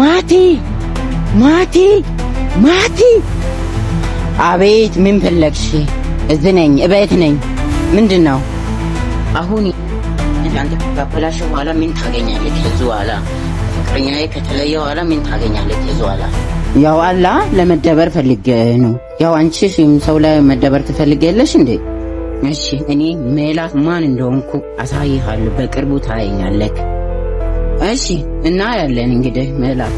ማቲ አቤት ምን ፈለግሽ? እዚህ ነኝ እቤት ነኝ። ምንድነው አሁን አንተ ካበላሽ በኋላ ምን ታገኛለህ? ከዚህ በኋላ ፍቅረኛዬ ከተለየ በኋላ ምን ታገኛለህ? ከዚህ በኋላ ያው አላ ለመደበር ፈልጌ ነው። ያው አንቺ ሰው ላይ መደበር ትፈልጊያለሽ እንዴ? እሺ እኔ ሜላት ማን እንደሆንኩ አሳይሃለሁ። በቅርቡ ታየኛለህ። እሺ እና ያለን እንግዲህ ሜላት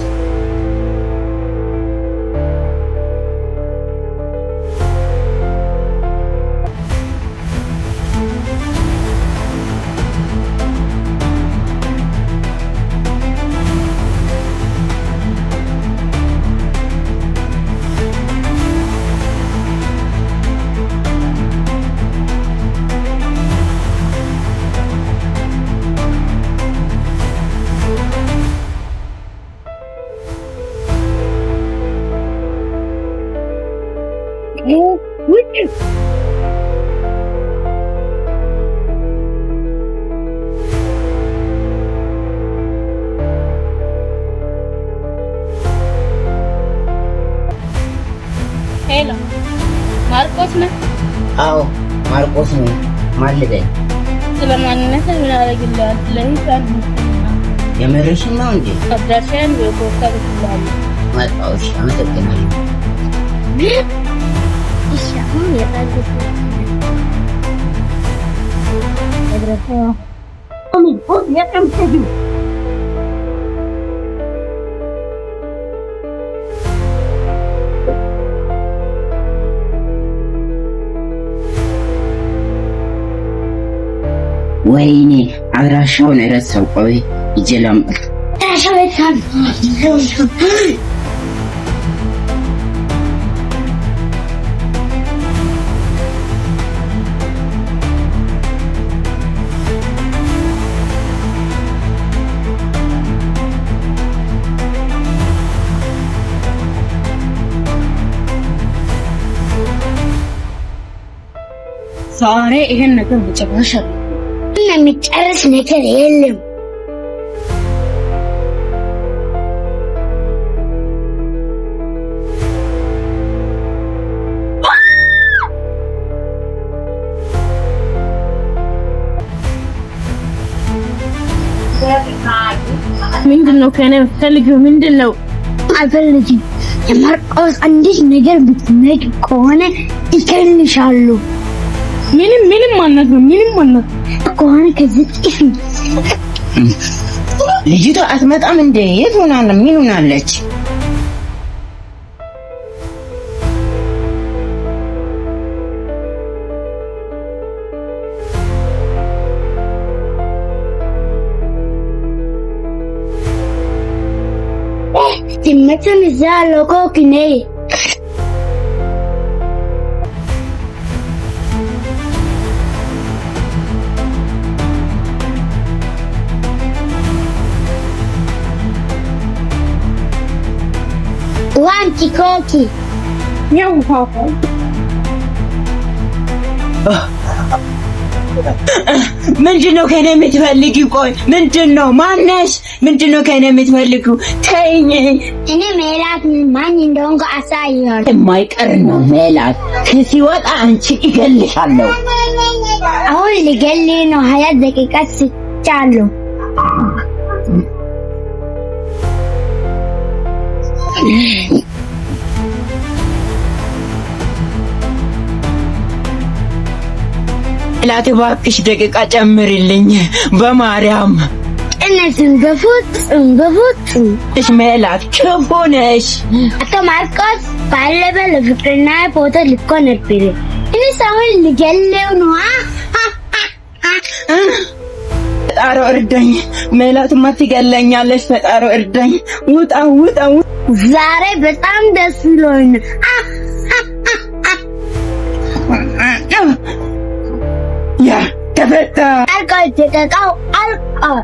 ሄሎ ማርቆስ ነህ? አዎ ማርቆስ ነኝ። ማን ልበል? ስለማንነት ምን አደርግልሃል? ስለሂሳብ የምርሽን ነው እንዴ? አድራሻን በፖስታ ልክልሃለሁ። መጣሁሽ። አመሰግናለሁ። እሺ አሁን የታገስ አድራሻው አሚን ሆድ ያቀምጥዱ ወይኔ አድራሻውን ረሳው። ቆይ ይጀላም ታሻለታል ዛሬ ይሄን ነገር ብጨርሽ እና የሚጨርስ ነገር የለም። ምንድነው ከኔ የምትፈልጊው? ምንድነው? አልፈልግም። የማርቆስ አንዲት ነገር ብትነግሪ ከሆነ ይከንሻለሁ። ምንም ማለት ነው። ምንም ማለት ከሆነ ከዚህ ጥፊ። ልጅቷ አትመጣም እንዴ? የት ሆና ነው? ምን ሆናለች? ትመጭን እዛ ለኮክኔ Wanti koki. Miau papa. ምንድነው ከኔ የምትፈልጊው? ቆይ ምንድነው? ማነሽ? ምንድነው ከኔ የምትፈልጊው? ተይኝ። እኔ ሜላት ማን እንደሆንኩ አሳይሃለሁ። የማይቀር ነው ሜላት። ሲወጣ አንቺ ይገልሻለሁ። አሁን ልገልህ ነው። 20 ደቂቃ ስጫለሁ። ሜላት እባክሽ ደቂቃ ጨምሪልኝ በማርያም። እነዚህ በፉት እሽ ሜላት ክፉ ነሽ። አቶ ማርቆስ ባለበ ለፍቅርና ፎቶ ልኮ ነበር። እኔ ሰውን ልገለው ነው። ፈጣሪ እርዳኝ። ሜላትማ ትገለኛለሽ። ፈጣሪ እርዳኝ። ውጣ። ዛሬ በጣም ደስ ብሎኝ ያ ተፈታ። አልቃው ተቀቃው አልቃው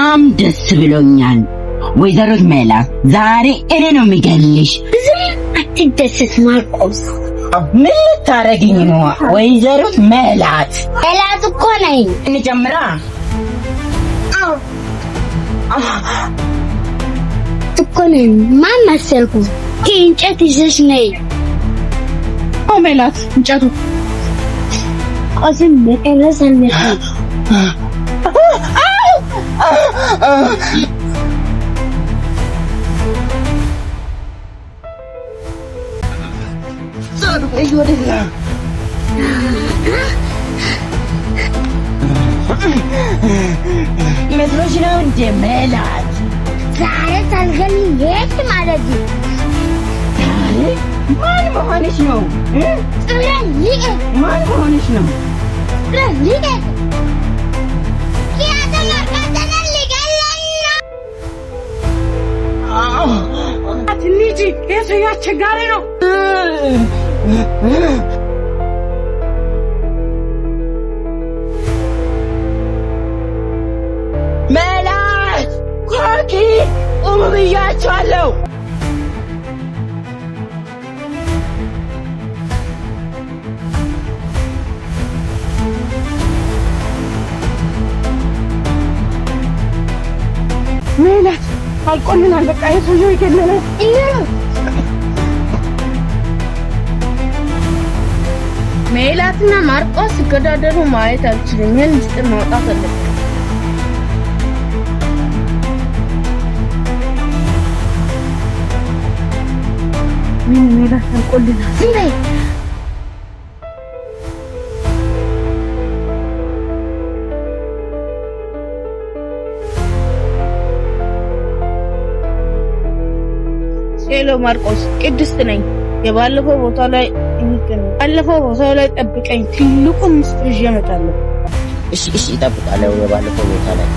በጣም ደስ ብሎኛል። ወይዘሮት ሜላት ዛሬ እኔ ነው የሚገልሽ። አትደሰት ማርቆስ። ምን ልታረጊኝ ነው ወይዘሮት ሜላት? ሜላት እኮ ነኝ። እንጀምራ። እኮ ነኝ። ማን መሰልኩ? እንጨት ይዘሽ ነይ። ሜላት እንጨቱ ቆስም መቀነስ አለብኝ። መስሎሽ ነው እንደ ሜላት? ዛሬ ሳልገኝ የት ማለት ነው? ማን መሆንሽ ነው? ማን መሆንሽ ነው? ትንሽ የሰው አስቸጋሪ ነው። ሜላት ኮኪ ቁሙ ብያቸዋለሁ። ሜላት አልቆልናል። በቃ የሰውየው ይገለናል። ሜላትና ማርቆስ ሲገዳደሩ ማየት አልችልም። ይህን ምስጢር ማውጣት አለብን። ምን ሜላት አልቆልናል። ሄሎ ማርቆስ፣ ቅድስት ነኝ። የባለፈው ቦታ ላይ ጠብቀኝ። ትልቁን ምስጢር ይዤ እመጣለሁ። እሺ እጠብቃለሁ። የባለፈው ቦታ ላይ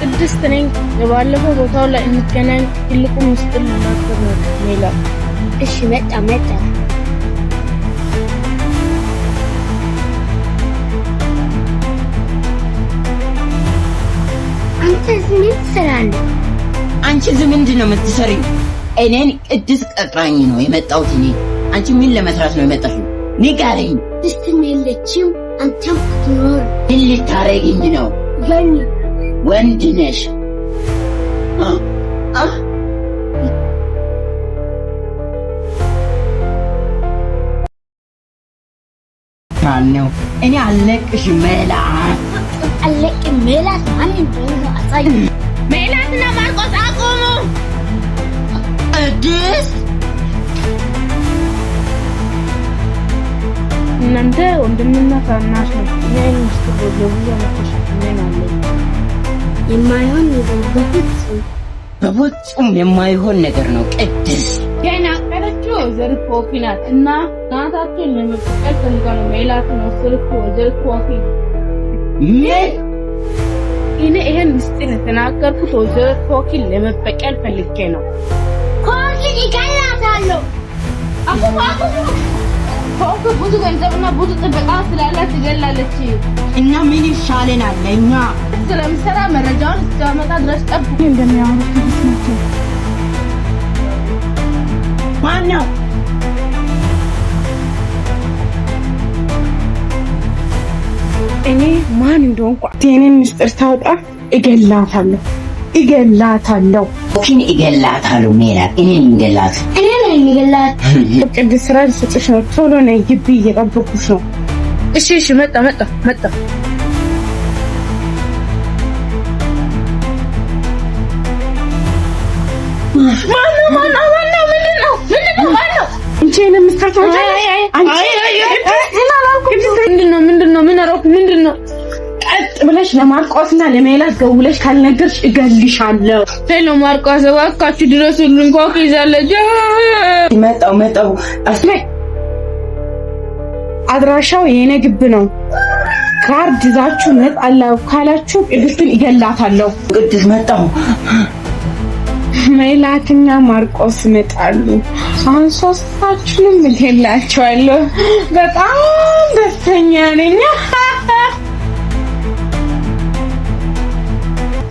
ቅድስት ነኝ። የባለፈው ቦታው ላይ እንገናኝ። ትልቁን ምስጢር ልናገር ነው ሜላት። እሺ መጣ። አንተ እዚህ ምን ትሰራለህ? አንቺ እዚህ ምንድን ነው የምትሰሪው? እኔን ቅድስት ቀጥራኝ ነው የመጣሁት። እኔ አንቺ ምን ለመስራት ነው የመጣሽው? ንገሪኝ። ቅድስትም የለችም፣ አንተም አትኖር። ምን ልታረጊኝ ነው? ወንድ ነሽ። ነው እኔ አለቅሽም ሜላት። አለቅም ሜላት። ማን እንደሆነ አሳይ። ሜላትና ማርቆስ አቁሙ። ቅድስት እናንተ ወንድምና ታናሽ ነው። እኔ ምስጢር በብዙ ተሸክሜ ነው። የማይሆን ነገር በፍጹም የማይሆን ነገር ነው። ቅድስት ገና ቀረችው ወይዘሮ ፎኪ ናት እና እናታችን ለመጠቀል ፈልጋ ነው ሜላት ነው ስልኩ ወይዘሮ ፎኪ። እኔ ይሄን ምስጢር የተናገርኩት ወይዘሮ ፎኪ ለመበቀል ፈልጌ ነው። ኮኪ ይገላታለሁ። ፎኪ ብዙ ገንዘብና ብዙ ጥበቃ ስላላት ትገላለች እና ምን ይሻለናል? ለኛ ስለምሰራ መረጃውን እስከመጣ ድረስ ጠብቁ። እንደሚያወሩት ናቸው። ማን ነው? እኔ ማን እንደሆንኩ የእኔን ምስጢር ታውጣ እገላታለሁ። ፎኪን እገላታለሁ። ሜላት እኔን እንገላት። እኔ ነኝ የሚገላት። ቅድስት ስራ ልሰጥሽ ነው። ቶሎ ነይ፣ ግቢ እየጠበቁሽ ነው። እሺ መጣ። ማነው? እንቼን ምስተካከል ምንድነው? ቀጥ ብለሽ ለማርቆስና ለሜላት ደውለሽ ካልነገርሽ እገልሻለሁ። ሄሎ ማርቆስ፣ እባካችሁ ድረሱልን። ኮኪ ይዛለች። መጣው አድራሻው የኔ ግብ ነው። ካርድ ይዛችሁ መጣላው ካላችሁ ቅድስትን እገላታለሁ። ቅድስት መጣው። ሜላትና ማርቆስ መጣሉ። አሁን ሶስታችሁንም እገላችኋለሁ። በጣም ደስተኛ ነኝ።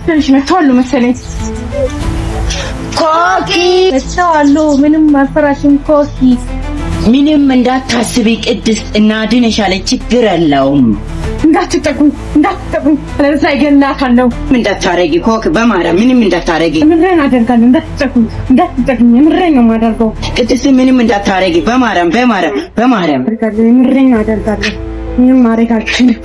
ትንሽ መተዋሉ መሰለኝ። ኮኪ መተዋለሁ። ምንም አልፈራሽም ኮኪ። ምንም እንዳታስቢ ቅድስት እናድንሻለን። ችግር የለውም። እንዳትጠጉኝ ለዛ ይገላታለሁ። እንዳታረጊ ኮክ በማርያም ምንም እንዳታረጊ። ምንድን አደርጋለሁ? እንዳትጠጉኝ የምሬን ነው የማደርገው። ቅድስት ምንም እንዳታረጊ በማርያም የምሬን አደርጋለሁ። ምንም ማድረግ አልችልም።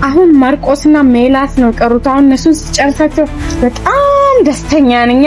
አሁን ማርቆስና ሜላት ነው ቀሩት። አሁን እነሱን ስጨርሳቸው በጣም ደስተኛ ነኝ።